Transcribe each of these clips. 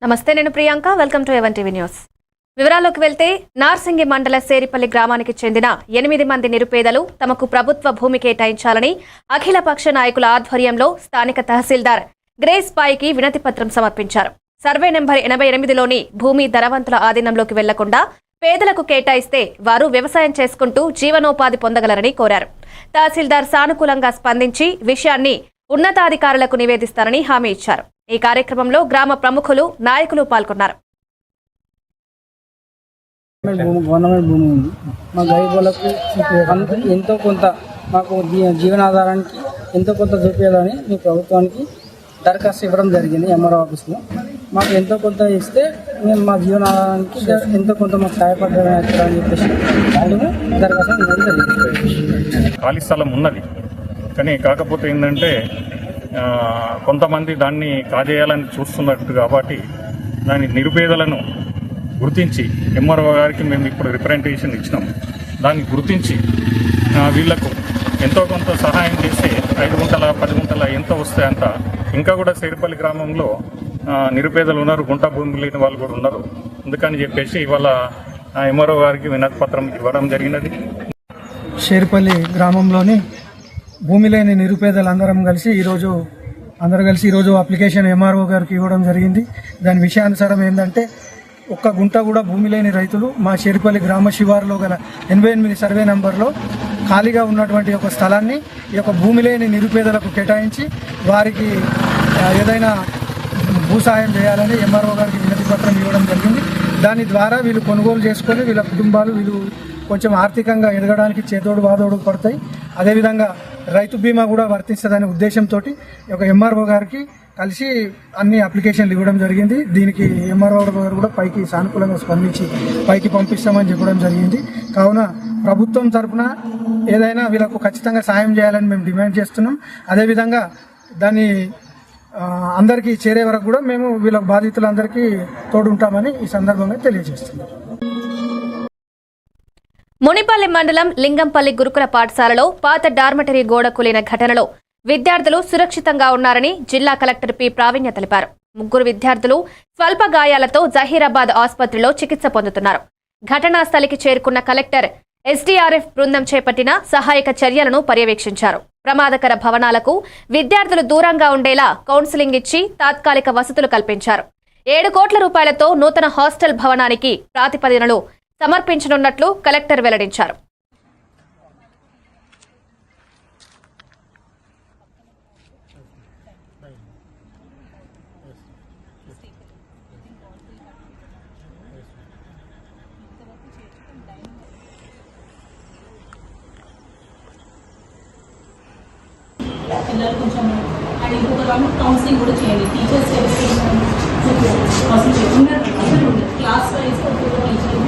నమస్తే, నేను Priyanka. Welcome to ఎవన్ టీవీ న్యూస్. వివరాల్లోకి వెళ్తే నార్సింగి మండల సేరిపల్లి గ్రామానికి చెందిన 8 మంది నిరుపేదలు తమకు ప్రభుత్వ భూమి కేటాయించాలని అఖిలపక్ష నాయకుల ఆధ్వర్యంలో స్థానిక తహసీల్దార్ గ్రేస్ పాయికి వినతి పత్రం సమర్పించారు. సర్వే నెంబర్ 88లోని భూమి ధనవంతుల ఆధీనంలోకి వెళ్లకుండా పేదలకు కేటాయిస్తే వారు వ్యవసాయం చేసుకుంటూ జీవనోపాధి పొందగలరని కోరారు. తహసీల్దార్ సానుకూలంగా స్పందించి విషయాన్ని ఉన్నతాధికారులకు నివేదిస్తారని హామీ ఇచ్చారు. ఈ కార్యక్రమంలో గ్రామ ప్రముఖులు, నాయకులు పాల్గొన్నారు. గవర్నమెంట్ భూమి ఉంది. మా గరీబులకు ఎంతో కొంత మాకు జీవనాధారానికి ఎంతో కొంత చూపించాలని మీ ప్రభుత్వానికి దరఖాస్తు ఇవ్వడం జరిగింది. ఎంఆర్ఓ ఆఫీస్లో మాకు ఎంతో కొంత ఇస్తే మేము మా జీవనాధారానికి ఎంతో కొంత మాకు సహాయపడాలని చెప్పేసి మేము దరఖాస్తు ఇవ్వడం జరిగింది. ఖాళీ స్థలం ఉన్నది, కానీ కాకపోతే ఏంటంటే కొంతమంది దాన్ని కాజేయాలని చూస్తున్నట్టు కాబట్టి దాని నిరుపేదలను గుర్తించి ఎంఆర్ఓ గారికి మేము ఇప్పుడు రిప్రజెంటేషన్ ఇచ్చినాం. దాన్ని గుర్తించి వీళ్లకు ఎంతో కొంత సహాయం చేసి 5 గుంటల 10 గుంటల ఎంత వస్తే అంత. ఇంకా కూడా సేరిపల్లి గ్రామంలో నిరుపేదలు ఉన్నారు, గుంట భూమి లేని వాళ్ళు కూడా ఉన్నారు. అందుకని చెప్పేసి ఇవాళ ఎంఆర్ఓ గారికి వినతి పత్రం ఇవ్వడం జరిగినది. సేరిపల్లి గ్రామంలోని భూమి లేని నిరుపేదలందరం కలిసి ఈరోజు అప్లికేషన్ ఎంఆర్ఓ గారికి ఇవ్వడం జరిగింది. దాని విషయానుసారం ఏంటంటే, ఒక్క గుంట కూడా భూమి లేని రైతులు మా చేరిపల్లి గ్రామ శివారులో గల 88 సర్వే నంబర్లో ఖాళీగా ఉన్నటువంటి ఒక స్థలాన్ని ఈ యొక్క భూమి లేని నిరుపేదలకు కేటాయించి వారికి ఏదైనా భూ సాయం చేయాలని ఎంఆర్ఓ గారికి వినతి పత్రం ఇవ్వడం జరిగింది. దాని ద్వారా వీళ్ళు కొనుగోలు చేసుకొని వీళ్ళ కుటుంబాలు కొంచెం ఆర్థికంగా ఎదగడానికి చేదోడు వాదోడు పడతాయి. అదేవిధంగా రైతు బీమా కూడా వర్తిస్తుందనే ఉద్దేశంతో ఒక ఎంఆర్ఓ గారికి కలిసి అన్ని అప్లికేషన్లు ఇవ్వడం జరిగింది. దీనికి ఎంఆర్ఓ గారు కూడా పైకి సానుకూలంగా స్పందించి పైకి పంపిస్తామని చెప్పడం జరిగింది. కావున ప్రభుత్వం తరఫున ఏదైనా వీళ్ళకు ఖచ్చితంగా సాయం చేయాలని మేము డిమాండ్ చేస్తున్నాం. అదేవిధంగా దాన్ని అందరికీ చేరే వరకు కూడా మేము వీళ్ళ బాధితులందరికీ తోడుంటామని ఈ సందర్భంగా తెలియజేస్తున్నాం. మునిపల్లి మండలం లింగంపల్లి గురుకుల పాఠశాలలో పాత డార్మటరీ గోడ కూలిన ఘటనలో విద్యార్థులు సురక్షితంగా ఉన్నారని జిల్లా కలెక్టర్ పి ప్రావీణ్య తెలిపారు. 3 విద్యార్థులు స్వల్ప గాయాలతో జహీరాబాద్ ఆసుపత్రిలో చికిత్స పొందుతున్నారు. ఘటనా స్థలికి చేరుకున్న కలెక్టర్ ఎస్డీఆర్ఎఫ్ బృందం చేపట్టిన సహాయక చర్యలను పర్యవేక్షించారు. ప్రమాదకర భవనాలకు విద్యార్థులు దూరంగా ఉండేలా కౌన్సిలింగ్ ఇచ్చి తాత్కాలిక వసతులు కల్పించారు. 7 కోట్ల రూపాయలతో నూతన హాస్టల్ భవనానికి ప్రాతిపదికనలు సమర్పించనున్నట్లు కలెక్టర్ వెల్లడించారు. పిల్లలు కొంచెం అండ్ ఇంకొక రౌండ్ కౌన్సిలింగ్ కూడా చేయండి. Teachers class wise teacher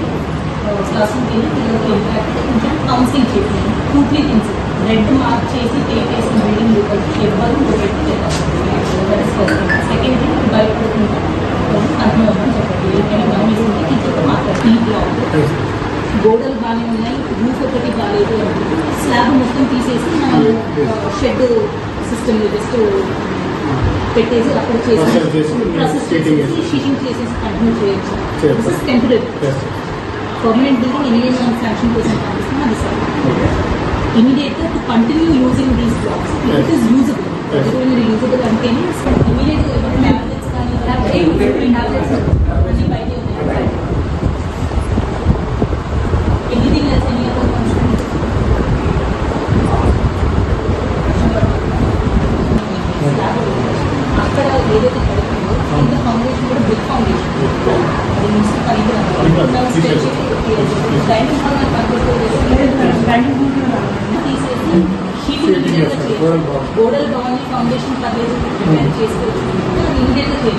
class రూమ్కి వెళ్ళి పిల్లలకి ఇంపాక్ట్ కొంచెం కౌన్సిలింగ్ చేయండి. 2-3 థింగ్స్ రెడ్ మార్క్ చేసి టేక్ చేసిన బిల్డింగ్ ఎవరు పెట్టి సెకండ్ థింగ్ బయట అర్థమవుతుందని చెప్పండి. ఏదైనా గమనిస్తుంటే టీచర్తో మాట్లాడుతుంది. గోడలు బాగానే ఉన్నాయి, రూఫ్ ఒకటి బాగాలేదు అనుకుంటే స్లాబ్ మొత్తం తీసేసి మనం షెడ్ సిస్టమ్ జస్ట్ పెట్టేసి అక్కడ చేసి షీటింగ్ చేసేసి కంటిన్యూ చేయొచ్చు. టెంపరీ పర్మనెంట్ బిల్డింగ్ ఎన్ని మనం శాంక్షన్ కోసం పంపిస్తాం అది సార్. ఇమీడియట్గా to continue using these blocks it is usable. మీరు యూజబుల్ అంటేనే ఇమీడియట్గా ఎవరైనా ట్యాబ్లెట్స్ కానీ ట్యాబ్లెట్స్ అన్ని బయట ఉన్నాయి. Anything else any other concern అక్కడ ఏదైతే పడుతుందో కింద ఫౌండేషన్ కూడా బ్రిక్ ఫౌండేషన్ అది మిక్స్ డైనింగ్ హాల్ తీసేసి షీటింగ్ గోడల్ బాగుంది ఫౌండేషన్ పర్లేదు ప్రిపేర్ చేసుకోవచ్చు. ఇమీడియట్గా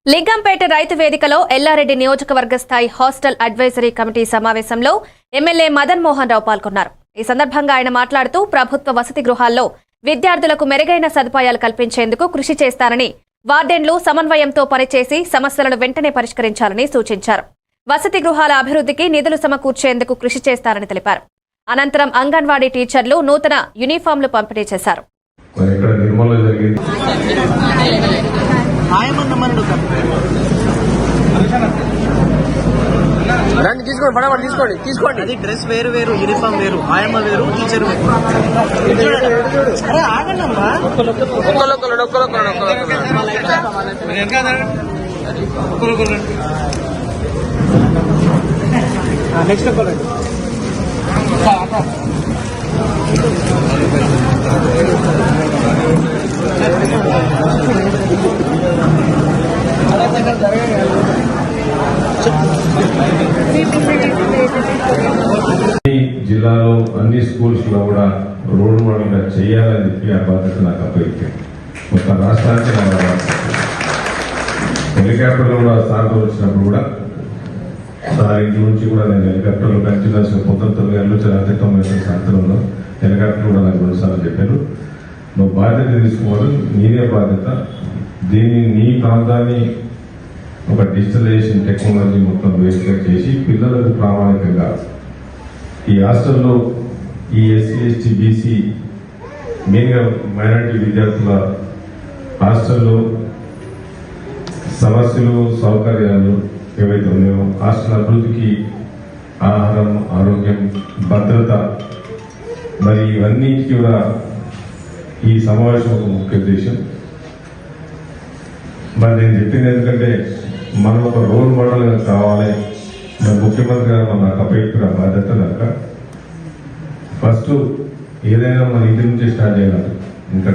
లింగంపేట రైతు వేదికలో ఎల్లారెడ్డి నియోజకవర్గ స్థాయి హాస్టల్ అడ్వైజరీ కమిటీ సమావేశంలో ఎమ్మెల్యే మదన్ మోహన్ రావు పాల్గొన్నారు. ఈ సందర్భంగా ఆయన మాట్లాడుతూ ప్రభుత్వ వసతి గృహాల్లో విద్యార్థులకు మెరుగైన సదుపాయాలు కల్పించేందుకు కృషి చేస్తారని, వార్డెన్లు సమన్వయంతో పనిచేసి సమస్యలను వెంటనే పరిష్కరించాలని సూచించారు. వసతి గృహాల అభివృద్ధికి నిధులు సమకూర్చేందుకు కృషి చేస్తారని తెలిపారు. అనంతరం అంగన్వాడీ టీచర్లు నూతన యూనిఫామ్లు పంపిణీ చేశారు. తీసుకోండి అది డ్రెస్ వేరు వేరు, యూనిఫామ్ వేరు, ఆయమ్మ వేరు, టీచర్ వేరు. అరే ఆగండమ్మా, నెక్స్ట్ జిల్లాలో అన్ని స్కూల్స్ లో కూడా రోల్ మోడల్ గా చేయాలని చెప్పి ఆ బాధ్యత నాకు అప్పగించాను. మొత్తం రాష్ట్రానికి హెలికాప్టర్లో కూడా సార్లు వచ్చినప్పుడు కూడా సార్ ఇంటి నుంచి కూడా నేను హెలికాప్టర్లో కంటిన్యూస్ పొద్దున 9 గంటలు రాత్రి 9 గంటల సాయంత్రంలో హెలికాప్టర్ కూడా నాకు 2 సార్లు చెప్పారు. నువ్వు బాధ్యత తీసుకోవాలి, నీదే బాధ్యత. దీన్ని నీ ప్రాంతాన్ని ఒక డిజిటలైజేషన్ టెక్నాలజీ మొత్తం వేస్ట్గా చేసి పిల్లలకు ప్రామాణికంగా ఈ హాస్టల్లో ఈ ఎస్సీ ఎస్టీ బీసీ మెయిన్గా మైనారిటీ విద్యార్థుల హాస్టల్లో సమస్యలు సౌకర్యాలు ఏవైతే ఉన్నాయో హాస్టల్ అభివృద్ధికి ఆహారం, ఆరోగ్యం, భద్రత మరి ఇవన్నిటికీ కూడా ఈ సమావేశం ఒక ముఖ్య ఉద్దేశం. మరి నేను చెప్పింది ఎందుకంటే మనం ఒక రోల్ మోడల్గా కావాలి. మన ముఖ్యమంత్రి గారు మన అప్పగించిన బాధ్యత కనుక ఫస్ట్ ఏదైనా మన ఇంటి నుంచి స్టార్ట్ చేయాలి. ఇంకా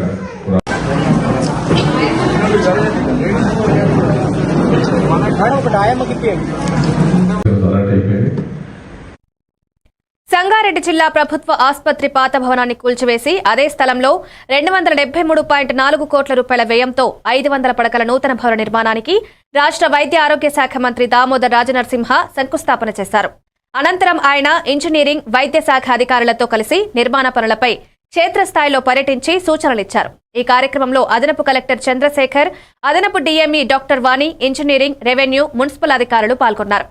అయిపోయింది. సంగారెడ్డి జిల్లా ప్రభుత్వ ఆసుపత్రి పాత భవనాన్ని కూల్చివేసి అదే స్థలంలో 273.4 కోట్ల రూపాయల వ్యయంతో 500 పడకల నూతన భవన నిర్మాణానికి రాష్ట్ర వైద్య ఆరోగ్య శాఖ మంత్రి దామోదర్ రాజనరసింహ శంకుస్థాపన చేశారు. అనంతరం ఆయన ఇంజనీరింగ్, వైద్య శాఖ అధికారులతో కలిసి నిర్మాణ పనులపై క్షేత్రస్థాయిలో పర్యటించి సూచనలిచ్చారు. ఈ కార్యక్రమంలో అదనపు కలెక్టర్ చంద్రశేఖర్, అదనపు డీఎంఈ డాక్టర్ వాణి, ఇంజనీరింగ్, రెవెన్యూ, మున్సిపల్ అధికారులు పాల్గొన్నారు.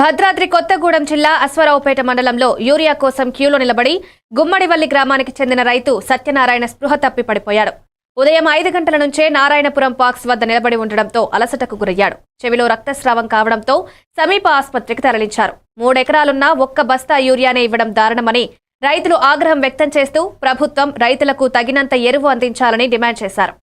భద్రాద్రి కొత్తగూడెం జిల్లా అశ్వరావుపేట మండలంలో యూరియా కోసం క్యూలో నిలబడి గుమ్మడివల్లి గ్రామానికి చెందిన రైతు సత్యనారాయణ స్పృహ తప్పి పడిపోయాడు. ఉదయం 5 గంటల నుంచే నారాయణపురం పార్క్స్ వద్ద నిలబడి ఉండడంతో అలసటకు గురయ్యాడు. చెవిలో రక్తస్రావం కావడంతో సమీప ఆసుపత్రికి తరలించారు. 3 ఎకరాలున్న 1 బస్తా యూరియానే ఇవ్వడం దారుణమని రైతులు ఆగ్రహం వ్యక్తం చేస్తూ ప్రభుత్వం రైతులకు తగినంత ఎరువు అందించాలని డిమాండ్ చేశారు.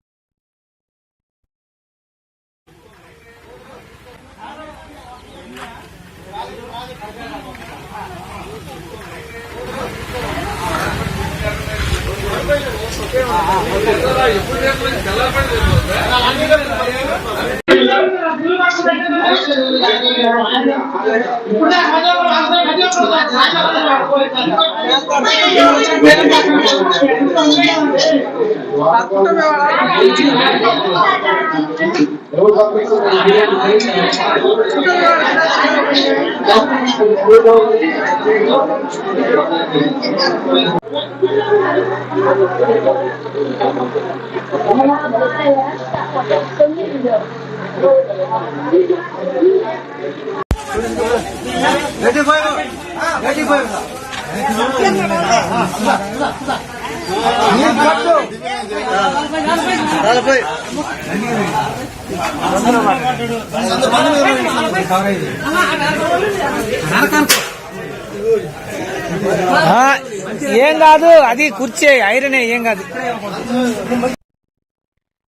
ఏం కాదు, అది కుర్చీ ఐరనే, ఏం కాదు.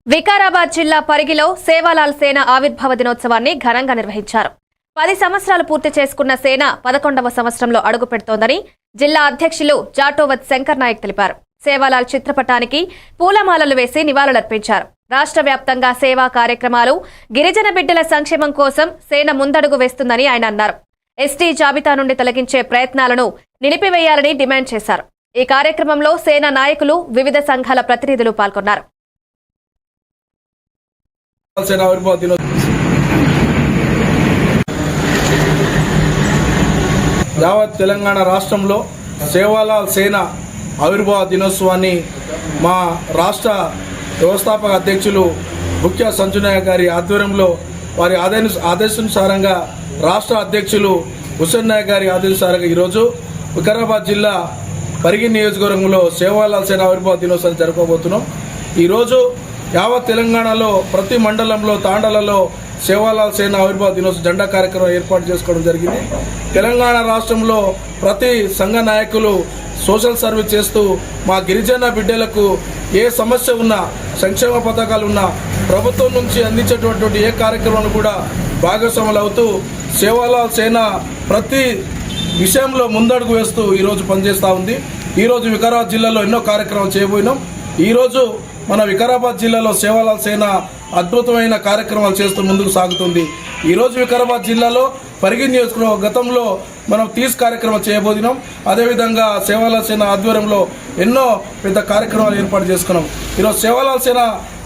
వికారాబాద్ జిల్లా పరిగిలో సేవాలాల్ సేన ఆవిర్భావ దినోత్సవాన్ని ఘనంగా నిర్వహించారు. 10 సంవత్సరాలు పూర్తి చేసుకున్న సేన 11వ సంవత్సరంలో అడుగు పెడుతోందని జిల్లా అధ్యక్షులు జాటోవత్ శంకర్ నాయక్ తెలిపారు. సేవాలాల్ చిత్రపటానికి పూలమాలలు వేసి నివాళులర్పించారు. రాష్ట్ర వ్యాప్తంగా సేవా కార్యక్రమాలు, గిరిజన బిడ్డల సంక్షేమం కోసం సేన ముందడుగు వేస్తుందని ఆయన అన్నారు. ఎస్టీ జాబితా నుండి తొలగించే ప్రయత్నాలను నిలిపివేయాలని డిమాండ్ చేశారు. ఈ కార్యక్రమంలో సేన నాయకులు, వివిధ సంఘాల ప్రతినిధులు పాల్గొన్నారు. యావత్ తెలంగాణ రాష్ట్రంలో సేవాలాల్ సేన ఆవిర్భావ దినోత్సవాన్ని మా రాష్ట్ర వ్యవస్థాపక అధ్యక్షులు ముఖ్య సంజునాయక్ గారి ఆధ్వర్యంలో వారి ఆదేశానుసారంగా రాష్ట్ర అధ్యక్షులు హుస్సేన్ నాయక్ గారి ఆదేశానుసారంగా ఈరోజు వికారాబాద్ జిల్లా పరిగి నియోజకవర్గంలో సేవాలాల్ సేన ఆవిర్భావ దినోత్సవాన్ని జరుపుకోబోతున్నాం. ఈరోజు యావత్ తెలంగాణలో ప్రతి మండలంలో, తాండాలలో సేవాలాల్ సేన ఆవిర్భావ దినోత్సవ జెండా కార్యక్రమం ఏర్పాటు చేసుకోవడం జరిగింది. తెలంగాణ రాష్ట్రంలో ప్రతి సంఘ నాయకులు సోషల్ సర్వీస్ చేస్తూ మా గిరిజన బిడ్డలకు ఏ సమస్య ఉన్నా, సంక్షేమ పథకాలు ఉన్నా ప్రభుత్వం నుంచి అందించేటటువంటి ఏ కార్యక్రమాన్ని కూడా భాగస్వాములు అవుతూ సేవాలాల్ సేన ప్రతి విషయంలో ముందడుగు వేస్తూ ఈరోజు పనిచేస్తూ ఉంది. ఈరోజు వికారాబాద్ జిల్లాలో ఎన్నో కార్యక్రమాలు చేయబోయినాం. ఈరోజు మన వికారాబాద్ జిల్లాలో సేవాలాల్ సేన అద్భుతమైన కార్యక్రమాలు చేస్తూ ముందుకు సాగుతుంది. ఈరోజు వికారాబాద్ జిల్లాలో పరిగి నియోజకవర్గం గతంలో మనం తీస్ కార్యక్రమం చేయబోతున్నాం. అదేవిధంగా సేవాలాల్ సేన ఆధ్వర్యంలో ఎన్నో పెద్ద కార్యక్రమాలు ఏర్పాటు చేసుకున్నాం. ఈరోజు సేవాలాల్ సేన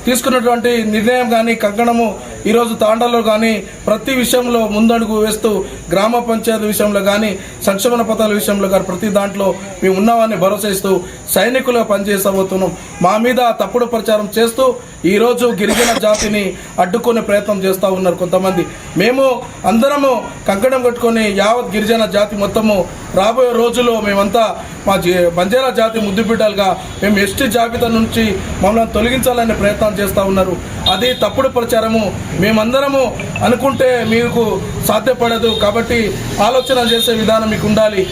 తీసుకున్నటువంటి నిర్ణయం కానీ, కంకణము ఈరోజు తాండాలో కానీ ప్రతి విషయంలో ముందడుగు వేస్తూ గ్రామ పంచాయతీ విషయంలో కానీ, సంక్షేమ పథకాల విషయంలో కానీ ప్రతి దాంట్లో మేము ఉన్నామని భరోసా ఇస్తూ సైనికులుగా పనిచేసబోతున్నాం. మా మీద తప్పుడు ప్రచారం చేస్తూ ఈరోజు గిరిజన జాతిని అడ్డుకునే ప్రయత్నం చేస్తూ ఉన్నారు కొంతమంది. మేము అందరము కంకణం కట్టుకొని యావత్ గిరిజన జాతి మొత్తము రాబోయే రోజుల్లో మేమంతా మా బంజారా జాతి ముద్దుబిడ్డలుగా మేము ఎస్టీ జాబితా నుంచి మమ్మల్ని తొలగించాలనే ప్రయత్నం చేస్తూ ఉన్నారు. అది తప్పుడు ప్రచారము. మేమందరము అనుకుంటే మీకు సాధ్యపడదు. కాబట్టి ఆలోచన చేసే విధానం మీకు ఉండాలి.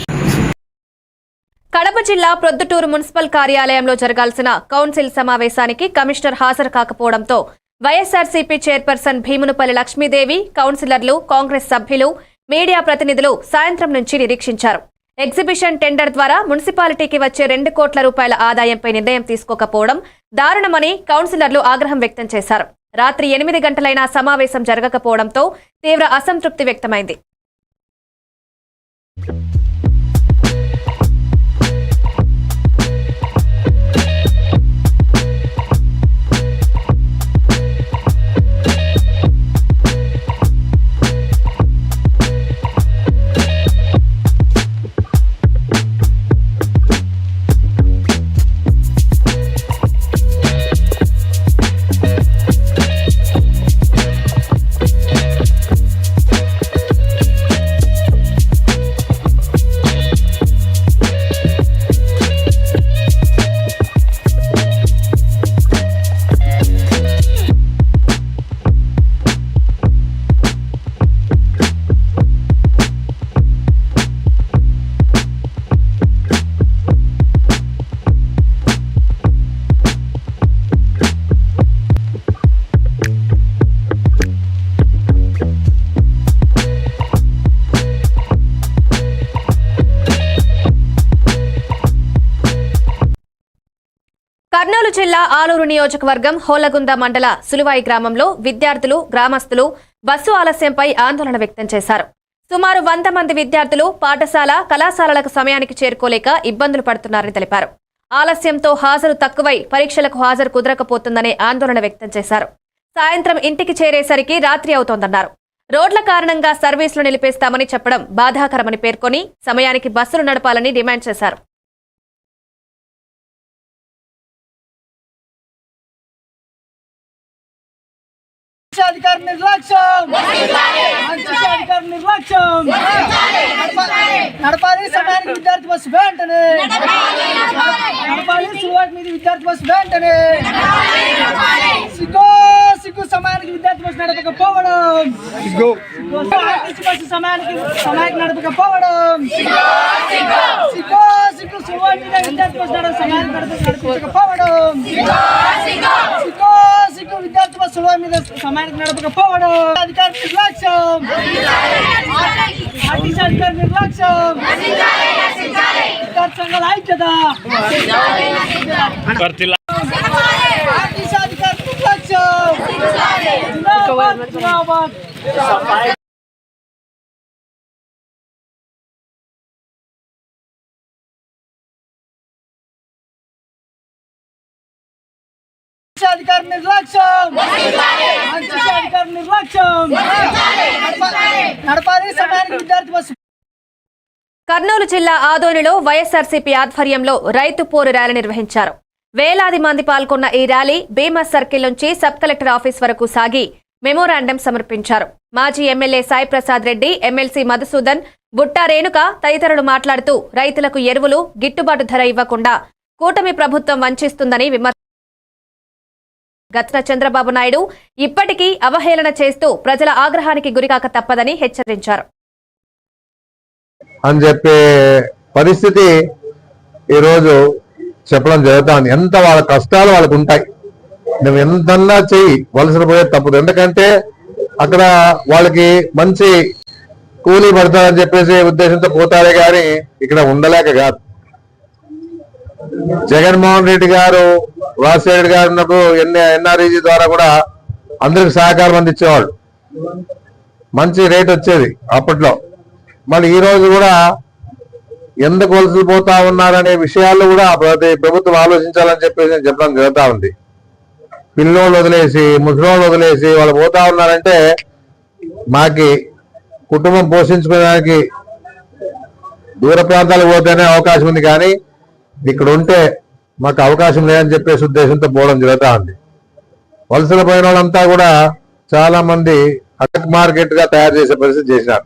కడప జిల్లా ప్రొద్దుటూరు మున్సిపల్ కార్యాలయంలో జరగాల్సిన కౌన్సిల్ సమావేశానికి కమిషనర్ హాజరు కాకపోవడంతో వైఎస్ఆర్సీపీ చైర్పర్సన్ భీమునిపల్లి లక్ష్మీదేవి, కౌన్సిలర్లు, కాంగ్రెస్ సభ్యులు, మీడియా ప్రతినిధులు సాయంత్రం నుంచి నిరీక్షించారు. ఎగ్జిబిషన్ టెండర్ ద్వారా మున్సిపాలిటీకి వచ్చే 2 కోట్ల రూపాయల ఆదాయంపై నిర్ణయం తీసుకోకపోవడం దారుణమని కౌన్సిలర్లు ఆగ్రహం వ్యక్తం చేశారు. రాత్రి 8 గంటలైనా సమావేశం జరగకపోవడంతో తీవ్ర అసంతృప్తి వ్యక్తమైంది. కర్నూలు జిల్లా ఆలూరు నియోజకవర్గం హోలగుంద మండల సులువాయి గ్రామంలో విద్యార్థులు, గ్రామస్తులు బస్సు ఆలస్యంపై ఆందోళన వ్యక్తం చేశారు. సుమారు 100 మంది విద్యార్థులు పాఠశాల, కళాశాలలకు సమయానికి చేరుకోలేక ఇబ్బందులు పడుతున్నారని తెలిపారు. ఆలస్యంతో హాజరు తక్కువై పరీక్షలకు హాజరు కుదరకపోతుందనే ఆందోళన వ్యక్తం చేశారు. సాయంత్రం ఇంటికి చేరేసరికి రాత్రి అవుతోందన్నారు. రోడ్ల కారణంగా సర్వీసులు నిలిపేస్తామని చెప్పడం బాధాకరమని పేర్కొని సమయానికి బస్సులు నడపాలని డిమాండ్ చేశారు. ఆర్టీసీ అధికారి నిర్లక్ష్యం, ఆర్టీసీ అధికారి నిర్లక్ష్యం, నడపాలి సమయానికి విద్యార్థి బస్సు వెంటనే, నడపాలి సులువాటి మీద విద్యార్థి బస్సు వెంటనే, సిగ్గు సమయానికి విద్యార్థి బస్సు నడపకపోవడం, ఆర్టీసీ బస్సు సమయానికి నడపకపోవడం, సిగ్గు సులువాటి మీద విద్యార్థి బస్సు సమయానికి నడపకపోవడం, సిగ్గు విద్యార్థి బస్సు మీద సమయానికి నడపకపోవడం, అధికారి నిర్లక్ష్యం, ఆర్టీసీ అధికారి నిర్లక్ష్యం, విద్యార్థి సంఘాల ఐక్యత, ఆర్టీసీ అధికారి నిర్లక్ష్యం, జిందాబాద్ జిందాబాద్. అధికారి నిర్లక్ష్యం, అధికారి నిర్లక్ష్యం, నడపాలి సమయానికి విద్యార్థి బస్సు. కర్నూలు జిల్లా ఆదోనిలో వైఎస్ఆర్సీపీ ఆధ్వర్యంలో రైతు పోరు ర్యాలీ నిర్వహించారు. వేలాది మంది పాల్గొన్న ఈ ర్యాలీ భీమా సర్కిల్ నుంచి సబ్ కలెక్టర్ ఆఫీస్ వరకు సాగి మెమోరాండం సమర్పించారు. మాజీ ఎమ్మెల్యే సాయి ప్రసాద్ రెడ్డి, ఎమ్మెల్సీ మధుసూదన్, బుట్టా రేణుక తదితరులు మాట్లాడుతూ రైతులకు ఎరువులు గిట్టుబాటు ధర ఇవ్వకుండా కూటమి ప్రభుత్వం వంచిస్తుందని విమర్శించారు. గత చంద్రబాబు నాయుడు ఇప్పటికీ అవహేళన చేస్తూ ప్రజల ఆగ్రహానికి గురికాక తప్పదని హెచ్చరించారు. అని చెప్పే పరిస్థితి ఈరోజు చెప్పడం జరుగుతుంది. ఎంత వాళ్ళ కష్టాలు వాళ్ళకు ఉంటాయి, నువ్వు ఎంతన్నా చెయ్యి, వలసలు పోయే తప్పదు. ఎందుకంటే అక్కడ వాళ్ళకి మంచి కూలీ పడతారని చెప్పేసి ఉద్దేశంతో పోతారే గాని ఇక్కడ ఉండలేక కాదు. జగన్మోహన్ రెడ్డి గారు, రాజశేఖర రెడ్డి గారు ఎన్ఆర్ఈజీ ద్వారా కూడా అందరికి సహకారం అందించేవాళ్ళు, మంచి రేట్ వచ్చేది అప్పట్లో. మళ్ళీ ఈ రోజు కూడా ఎందుకు వలసలు పోతా ఉన్నారనే విషయాల్లో కూడా ప్రభుత్వం ఆలోచించాలని చెప్పేసి చెప్పడం జరుగుతూ ఉంది. పిల్లోళ్ళు వదిలేసి, ముసలోళ్ళు వదిలేసి వాళ్ళు పోతా ఉన్నారంటే మాకి కుటుంబం పోషించుకోవడానికి దూర ప్రాంతాలకు పోతేనే అవకాశం ఉంది, కానీ ఇక్కడ ఉంటే మాకు అవకాశం లేదని చెప్పేసి ఉద్దేశంతో పోవడం జరుగుతూ ఉంది. వలసలు పోయిన వాళ్ళంతా కూడా చాలా మంది అటక్ మార్కెట్ గా తయారు చేసే పరిస్థితి చేసినారు.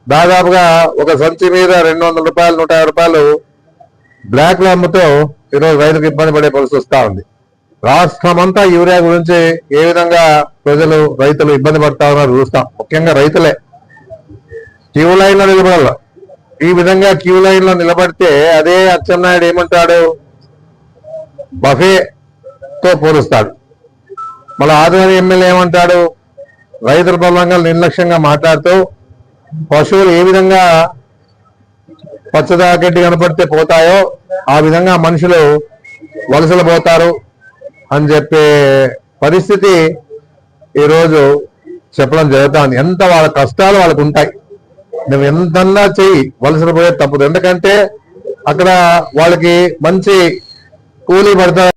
దాదాపుగా ఒక సంచి మీద 200 రూపాయలు, 150 రూపాయలు బ్లాక్ లో అమ్ముతో ఈరోజు రైతులకు ఇబ్బంది పడే పరిస్థితి వస్తూ ఉంది. రాష్ట్రమంతా యూరియా గురించి ఏ విధంగా రైతులు ఇబ్బంది పడతా ఉన్నారు చూస్తాం. ముఖ్యంగా రైతులే క్యూ లైన్ లో నిలబడాల. ఈ విధంగా క్యూ లైన్ లో నిలబడితే అదే అచ్చెన్నాయుడు ఏమంటాడు, బఫేతో పోలుస్తాడు. మళ్ళీ ఆదివారి ఎమ్మెల్యే ఏమంటాడు, రైతుల బలంగా నిర్లక్ష్యంగా మాట్లాడుతూ పశువులు ఏ విధంగా పచ్చదాగడ్డి కనపడితే పోతాయో ఆ విధంగా మనుషులు వలసలు పోతారు అని చెప్పే పరిస్థితి ఈరోజు చెప్పడం జరుగుతుంది. ఎంత వాళ్ళ కష్టాలు వాళ్ళకు ఉంటాయి, నువ్వు ఎంతన్నా చెయ్యి, వలసలు పోయే తప్పదు. ఎందుకంటే అక్కడ వాళ్ళకి మంచి కూలీ పడతారు.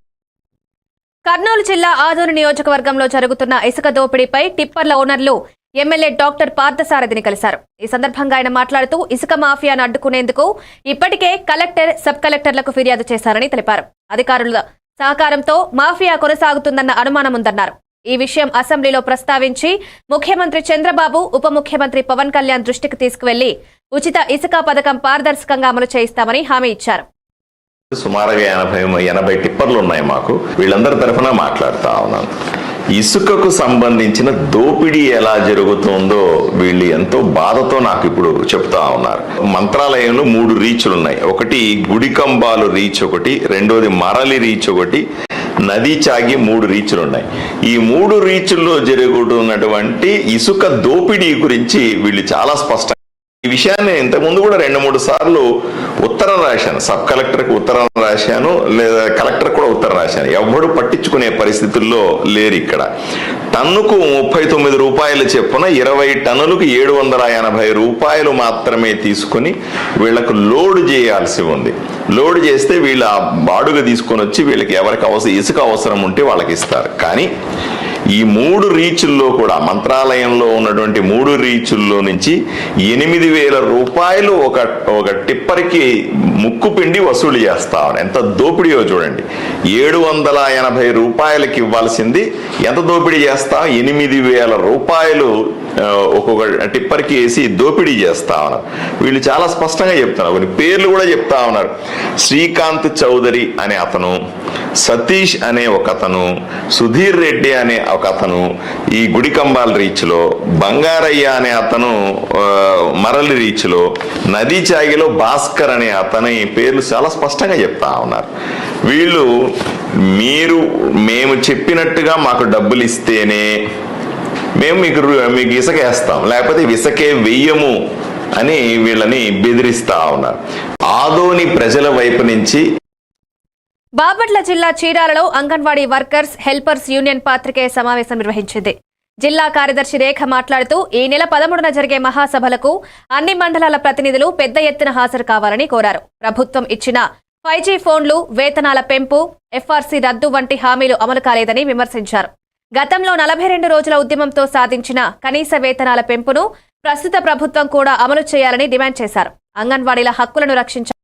కర్నూలు జిల్లా ఆదోని నియోజకవర్గంలో జరుగుతున్న ఇసుక దోపిడీపై టిప్పర్ల ఓనర్లు ఎమ్మెల్యే డాక్టర్ పార్థసారథిని కలిశారు. ఈ సందర్భంగా ఆయన మాట్లాడుతూ ఇసుక మాఫియాను అడ్డుకునేందుకు ఇప్పటికే కలెక్టర్, సబ్ కలెక్టర్లకు ఫిర్యాదు చేశారని తెలిపారు. అధికారుల సహకారంతో మాఫియా కొనసాగుతుందన్న అనుమానముందన్నారు. ఈ విషయం అసెంబ్లీలో ప్రస్తావించి ముఖ్యమంత్రి చంద్రబాబు, ఉప ముఖ్యమంత్రి పవన్ కళ్యాణ్ దృష్టికి తీసుకువెళ్లి ఉచిత ఇసుక పథకం పారదర్శకంగా అమలు చేయిస్తామని హామీ ఇచ్చారు. సుమారుగా 80 టిప్పర్లు ఉన్నాయి మాకు. వీళ్ళందరి తరఫున మాట్లాడుతా ఉన్నాను. ఇసుకకు సంబంధించిన దోపిడీ ఎలా జరుగుతుందో వీళ్ళు ఎంతో బాధతో నాకు ఇప్పుడు చెప్తా ఉన్నారు. మంత్రాలయంలో 3 రీచ్లు ఉన్నాయి. ఒకటి గుడికంబాలు రీచ్, ఒకటి రెండోది మరలి రీచ్, ఒకటి నది చాగి 3 రీచ్లు ఉన్నాయి. ఈ 3 రీచ్ల్లో జరుగుతున్నటువంటి ఇసుక దోపిడీ గురించి వీళ్ళు చాలా స్పష్టంగా ఈ విషయాన్ని ఇంతకుముందు కూడా 2-3 సార్లు ఉత్తరం రాశాను. సబ్ కలెక్టర్కి ఉత్తరం రాశాను, లేదా కలెక్టర్ కూడా ఉత్తరం రాశాను. ఎవడు పట్టించుకునే పరిస్థితుల్లో లేరు. ఇక్కడ టన్నుకు 39 రూపాయలు చెప్పున 20 టన్నులకు 780 రూపాయలు మాత్రమే తీసుకుని వీళ్లకు లోడ్ చేయాల్సి ఉంది. లోడ్ చేస్తే వీళ్ళ బాడుగ తీసుకొని వచ్చి వీళ్ళకి ఎవరికి ఇసుక అవసరం ఉంటే వాళ్ళకి ఇస్తారు. కానీ ఈ 3 రీచుల్లో కూడా మంత్రాలయంలో ఉన్నటువంటి 3 రీచుల్లో నుంచి 8,000 రూపాయలు ఒక టిప్పర్కి ముక్కు పిండి వసూలు చేస్తా ఉన్నారు. ఎంత దోపిడీయో చూడండి. 780 రూపాయలకి ఇవ్వాల్సింది ఎంత దోపిడీ చేస్తా, 8,000 రూపాయలు ఒక్కొక్క టిప్పర్కి వేసి దోపిడీ చేస్తా ఉన్నారు. వీళ్ళు చాలా స్పష్టంగా చెప్తున్నారు, కొన్ని పేర్లు కూడా చెప్తా ఉన్నారు. శ్రీకాంత్ చౌదరి అనే అతను, సతీష్ అనే ఒక అతను, సుధీర్ రెడ్డి అనే ఒక అతను ఈ గుడికంబాల్ రీచ్లో, బంగారయ్య అనే అతను మరలి రీచ్లో, నదీ చాగిలో భాస్కర్ అనే అతని పేర్లు చాలా స్పష్టంగా చెప్తా ఉన్నారు. వీళ్ళు మేము చెప్పినట్టుగా మాకు డబ్బులు ఇస్తేనే మేము మీకు ఇసుక వేస్తాం, లేకపోతే ఇసుకే వెయ్యము అని వీళ్ళని బెదిరిస్తా ఉన్నారు. ఆదోని ప్రజల వైపు నుంచి బాపట్ల జిల్లా చీరాలలో అంగన్వాడీ వర్కర్స్ హెల్పర్స్ యూనియన్ పాత్రికేయ సమావేశం నిర్వహించింది. జిల్లా కార్యదర్శి రేఖ మాట్లాడుతూ ఈ నెల 13న జరిగే మహాసభలకు అన్ని మండలాల ప్రతినిధులు పెద్ద ఎత్తున హాజరు కావాలని కోరారు. ప్రభుత్వం ఇచ్చిన 5G ఫోన్లు, వేతనాల పెంపు, ఎఫ్ఆర్సీ రద్దు వంటి హామీలు అమలు కాలేదని విమర్శించారు. గతంలో 42 రోజుల ఉద్యమంతో సాధించిన కనీస వేతనాల పెంపును ప్రస్తుత ప్రభుత్వం కూడా అమలు చేయాలని డిమాండ్ చేశారు. అంగన్వాడీల హక్కులను రక్షించారు.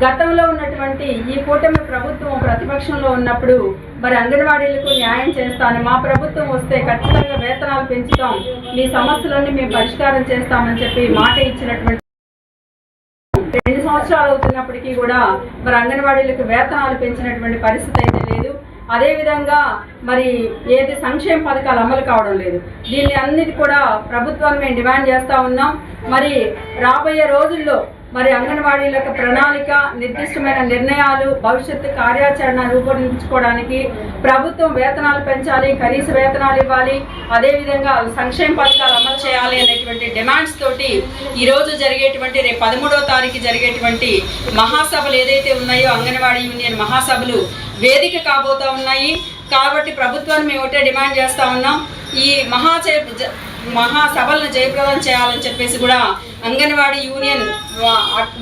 గతంలో ఉన్నటువంటి ఈ కూటమి ప్రభుత్వం ప్రతిపక్షంలో ఉన్నప్పుడు మరి అంగన్వాడీలకు న్యాయం చేస్తాను, మా ప్రభుత్వం వస్తే ఖచ్చితంగా వేతనాలు పెంచుతాం, మీ సమస్యలన్నీ మేము పరిష్కారం చేస్తామని చెప్పి మాట ఇచ్చినటువంటి 2 సంవత్సరాలు అవుతున్నప్పటికీ కూడా మరి అంగన్వాడీలకు వేతనాలు పెంచినటువంటి పరిస్థితి అయితే లేదు. అదేవిధంగా మరి ఏది సంక్షేమ పథకాలు అమలు కావడం లేదు. దీన్ని అన్నిటి కూడా ప్రభుత్వాన్ని మేము డిమాండ్ చేస్తూ ఉన్నాం. మరి రాబోయే రోజుల్లో మరి అంగన్వాడీలకు ప్రణాళిక, నిర్దిష్టమైన నిర్ణయాలు, భవిష్యత్తు కార్యాచరణ రూపొందించుకోవడానికి ప్రభుత్వం వేతనాలు పెంచాలి, కనీస వేతనాలు ఇవ్వాలి, అదేవిధంగా సంక్షేమ పథకాలు అమలు చేయాలి అనేటువంటి డిమాండ్స్ తోటి ఈరోజు జరిగేటువంటి రేపు 13వ తారీఖు జరిగేటువంటి మహాసభలు ఏదైతే ఉన్నాయో అంగన్వాడీ యూనియన్ మహాసభలు వేదిక కాబోతా ఉన్నాయి. కాబట్టి ప్రభుత్వాన్ని మేము ఒకటే డిమాండ్ చేస్తూ ఉన్నాం, ఈ మహాసభలను జయప్రదం చేయాలని చెప్పేసి కూడా anganwadi union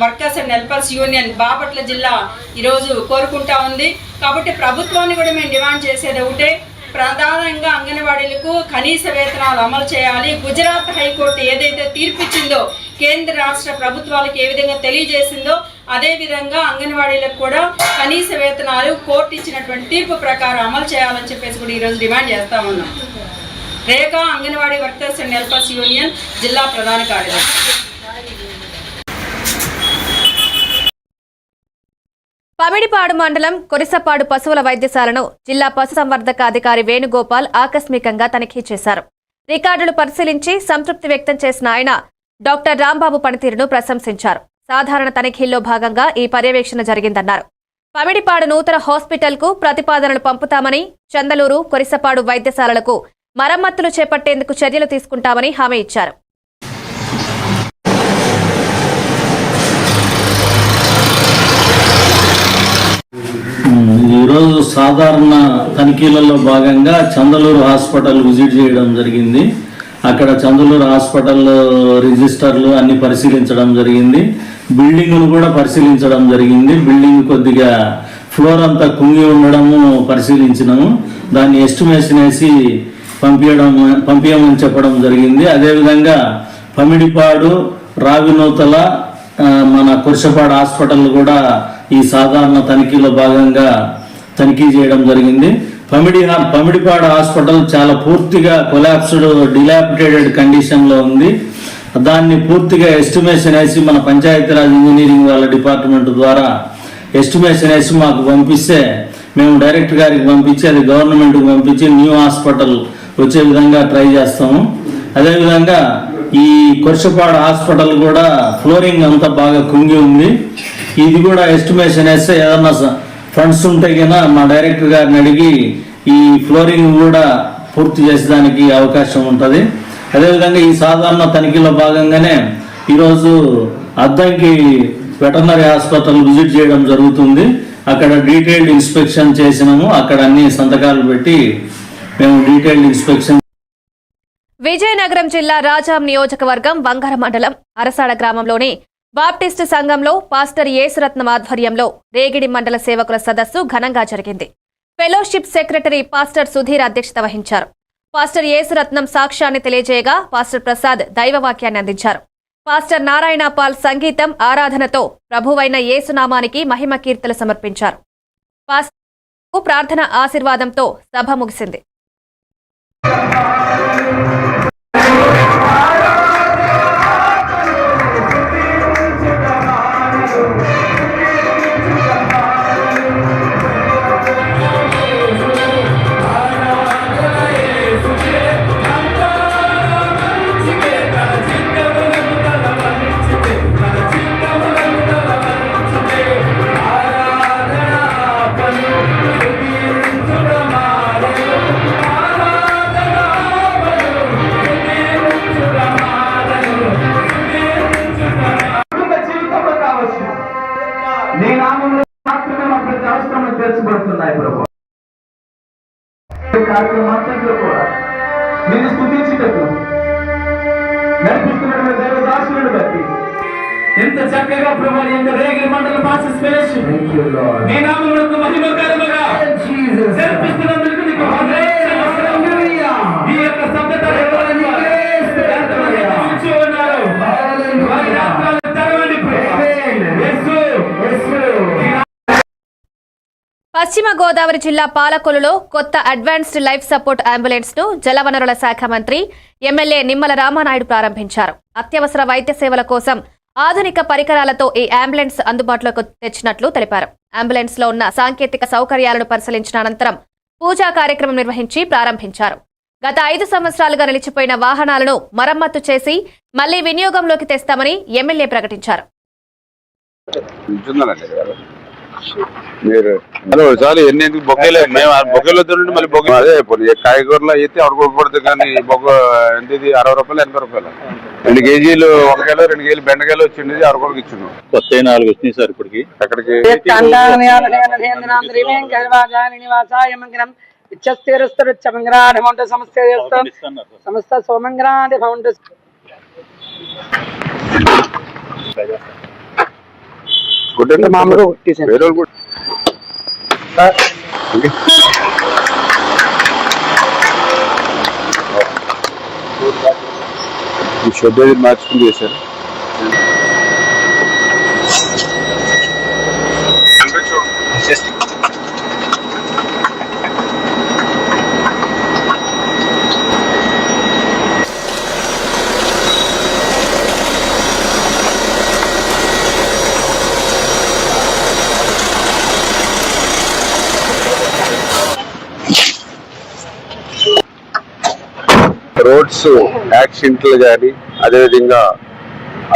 workers and helpers union Bapatla జిల్లా ఈరోజు కోరుకుంటా ఉంది. కాబట్టి ప్రభుత్వాన్ని కూడా మేము డిమాండ్ చేసేది ఒకటే, ప్రధానంగా అంగన్వాడీలకు కనీస వేతనాలు అమలు చేయాలి. గుజరాత్ హైకోర్టు ఏదైతే తీర్పిచ్చిందో, కేంద్ర రాష్ట్ర ప్రభుత్వాలకు ఏ విధంగా తెలియజేసిందో అదేవిధంగా అంగన్వాడీలకు కూడా కనీస వేతనాలు కోర్టు ఇచ్చినటువంటి తీర్పు ప్రకారం అమలు చేయాలని చెప్పేసి కూడా ఈరోజు డిమాండ్ చేస్తా ఉన్నాం. Rekha, anganwadi workers and helpers union జిల్లా ప్రధాన కార్యదర్శి. పమిడిపాడు మండలం కొరిసపాడు పశువుల వైద్యశాలను జిల్లా పశుసంవర్ధక అధికారి వేణుగోపాల్ ఆకస్మికంగా తనిఖీ చేశారు. రికార్డులు పరిశీలించి సంతృప్తి వ్యక్తం చేసిన ఆయన డాక్టర్ రాంబాబు పనితీరును ప్రశంసించారు. సాధారణ తనిఖీల్లో భాగంగా ఈ పర్యవేక్షణ జరిగిందన్నారు. పమిడిపాడు నూతన హాస్పిటల్కు ప్రతిపాదనలు పంపుతామని, చందలూరు, కొరిసపాడు వైద్యశాలలకు మరమ్మతులు చేపట్టేందుకు చర్యలు తీసుకుంటామని హామీ ఇచ్చారు. ఈరోజు సాధారణ తనిఖీలలో భాగంగా చందలూరు హాస్పిటల్ విజిట్ చేయడం జరిగింది. అక్కడ చందలూరు హాస్పిటల్ రిజిస్టర్లు అన్ని పరిశీలించడం జరిగింది. బిల్డింగ్ను కూడా పరిశీలించడం జరిగింది. బిల్డింగ్ కొద్దిగా ఫ్లోర్ అంతా కుంగి ఉండడము పరిశీలించినాము. దాన్ని ఎస్టిమేషన్ వేసి పంపించమని చెప్పడం జరిగింది. అదేవిధంగా పమిడిపాడు, రావినూతల, మన కుర్షపాడు హాస్పిటల్ కూడా ఈ సాధారణ తనిఖీలో భాగంగా తనిఖీ చేయడం జరిగింది. పమిడిపాడు హాస్పిటల్ చాలా పూర్తిగా కొలాప్స్డ్, డిలాపిటేటెడ్ కండిషన్లో ఉంది. దాన్ని పూర్తిగా ఎస్టిమేషన్ వేసి మన పంచాయతీరాజ్ ఇంజనీరింగ్ వాళ్ళ డిపార్ట్మెంట్ ద్వారా ఎస్టిమేషన్ వేసి మాకు పంపిస్తే మేము డైరెక్టర్ గారికి పంపించి అది గవర్నమెంట్కి పంపించి న్యూ హాస్పిటల్ వచ్చే విధంగా ట్రై చేస్తాము. అదేవిధంగా ఈ కొర్షపాడు హాస్పిటల్ కూడా ఫ్లోరింగ్ అంతా బాగా కుంగి ఉంది. ఇది కూడా ఎస్టిమేషన్ వేస్తే ఏదన్నా ఫండ్స్ ఉంటే కన్నా మా డైరెక్టర్ గారిని అడిగి ఈ ఫ్లోరింగ్ కూడా పూర్తి చేసేదానికి అవకాశం ఉంటుంది. అదేవిధంగా ఈ సాధారణ తనిఖీలో భాగంగానే ఈరోజు అద్దంకి వెటర్నరీ హాస్పిటల్ విజిట్ చేయడం జరుగుతుంది. అక్కడ డీటెయిల్డ్ ఇన్స్పెక్షన్ చేసినాము. అక్కడ అన్ని సంతకాలు పెట్టి మేము డీటెయిల్డ్ ఇన్స్పెక్షన్. విజయనగరం జిల్లా రాజాం నియోజకవర్గం వంగర మండలం అరసాడ గ్రామంలోని బాప్టిస్టు సంఘంలో పాస్టర్ యేసురత్నం ఆధ్వర్యంలో రేగిడి మండల సేవకుల సదస్సు ఘనంగా జరిగింది. ఫెలోషిప్ సెక్రటరీ పాస్టర్ సుధీర్ అధ్యక్షత వహించారు. పాస్టర్ యేసురత్నం సాక్ష్యాన్ని తెలియజేయగా పాస్టర్ ప్రసాద్ దైవవాక్యాన్ని అందించారు. పాస్టర్ నారాయణపాల్ సంగీతం ఆరాధనతో ప్రభువైన యేసునామానికి మహిమ కీర్తనలు సమర్పించారు. పాస్టర్ ప్రార్థన ఆశీర్వాదంతో సభ ముగిసింది. తెలుసుబడుతున్నాయి ప్రభు. కార్యక్రమాంతట్లో కూడా నిన్ను స్తుతించుటకు నడిపిస్తున్న దేవదాసులను బట్టి ఎంత చక్కగా ప్రభు ఎంత రేగిడి మండల పాస్టర్ స్పేస్ నీ నామమునకు మహిమకరముగా జరిపిస్తున్నందుకు నీకు హల్లెలూయా. ఈ యొక్క శబ్దత ఉన్నారు వారి ఆత్మలు తెరవండి ప్రభు. యేసు పశ్చిమ గోదావరి జిల్లా పాలకొలులో కొత్త అడ్వాన్స్డ్ లైఫ్ సపోర్ట్ అంబులెన్స్ ను జలవనరుల శాఖ మంత్రి ఎమ్మెల్యే నిమ్మల రామానాయుడు ప్రారంభించారు. అత్యవసర వైద్య సేవల కోసం ఆధునిక పరికరాలతో ఈ అంబులెన్స్ అందుబాటులోకి తెచ్చినట్లు తెలిపారు. అంబులెన్స్ లో ఉన్న సాంకేతిక సౌకర్యాలను పరిశీలించిన అనంతరం పూజా కార్యక్రమం నిర్వహించి ప్రారంభించారు. గత 5 సంవత్సరాలుగా నిలిచిపోయిన వాహనాలను మరమ్మతు చేసి మళ్లీ వినియోగంలోకి తెస్తామని ఎమ్మెల్యే ప్రకటించారు. మీరు చాలు ఎన్ని బొగ్గలే మేము బొగ్గలో తినండి మళ్ళీ బొగ్గ అదే కాయగూరలో అయితే అడుగుపడుతుంది కానీ బొగ్గ ఎంత 60 రూపాయలు 80 రూపాయలు 2 కేజీలు 1 కిలో 2 కేజీలు బెండకాయలు వచ్చింది 6 రూపాయలకి ఇచ్చిండు. కొత్త 4 వచ్చినాయి సార్ ఇప్పటికి. అక్కడికి సమస్త సోమంగ్రాండ్ ఫౌండేషన్ గుడ్ మామూలు వేరే గుడ్ ఈ షెడ్ మార్చుకుంది సార్. రోడ్స్ యాక్సిడెంట్లు కానీ అదేవిధంగా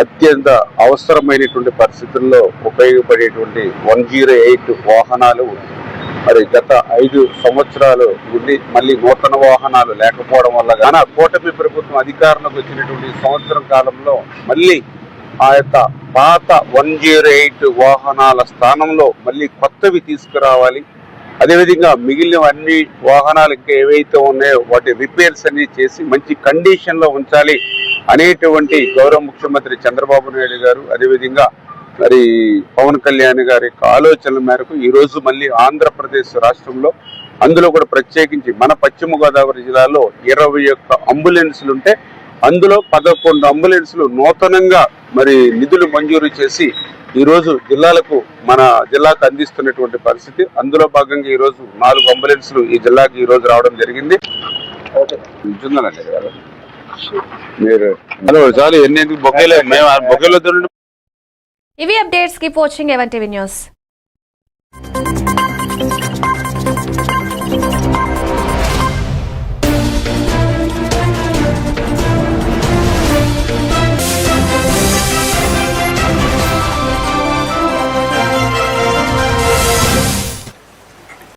అత్యంత అవసరమైనటువంటి పరిస్థితుల్లో ఉపయోగపడేటువంటి 108 వాహనాలు మరి గత 5 సంవత్సరాలు ఉండి మళ్ళీ నూతన వాహనాలు లేకపోవడం వల్ల కానీ కూటమి ప్రభుత్వం అధికారంలోకి వచ్చినటువంటి సంవత్సరం కాలంలో మళ్ళీ ఆ యొక్క పాత 108 వాహనాల స్థానంలో మళ్ళీ కొత్తవి తీసుకురావాలి. అదేవిధంగా మిగిలిన అన్ని వాహనాలు ఇంకా ఏవైతే ఉన్నాయో వాటి రిపేర్స్ అన్ని చేసి మంచి కండిషన్ లో ఉంచాలి అనేటువంటి గౌరవ ముఖ్యమంత్రి చంద్రబాబు నాయుడు గారు అదేవిధంగా మరి పవన్ కళ్యాణ్ గారి ఆలోచనల మేరకు ఈ రోజు మళ్ళీ ఆంధ్రప్రదేశ్ రాష్ట్రంలో అందులో కూడా ప్రత్యేకించి మన పశ్చిమ గోదావరి జిల్లాలో 21 అంబులెన్సులు ఉంటే అందులో 11 అంబులెన్సులు నూతనంగా మరి నిధులు మంజూరు చేసి ఈ రోజు జిల్లాలకు మన జిల్లాకు అందిస్తున్నటువంటి పరిస్థితి. అందులో భాగంగా ఈ రోజు 4 అంబులెన్సులు ఈ జిల్లాకి ఈ రోజు రావడం జరిగింది. మీరు చాలు ఎన్ని బొగ్గలే మేము బొగ్గలో తినండి. ఇవి updates. Keep watching even TV news.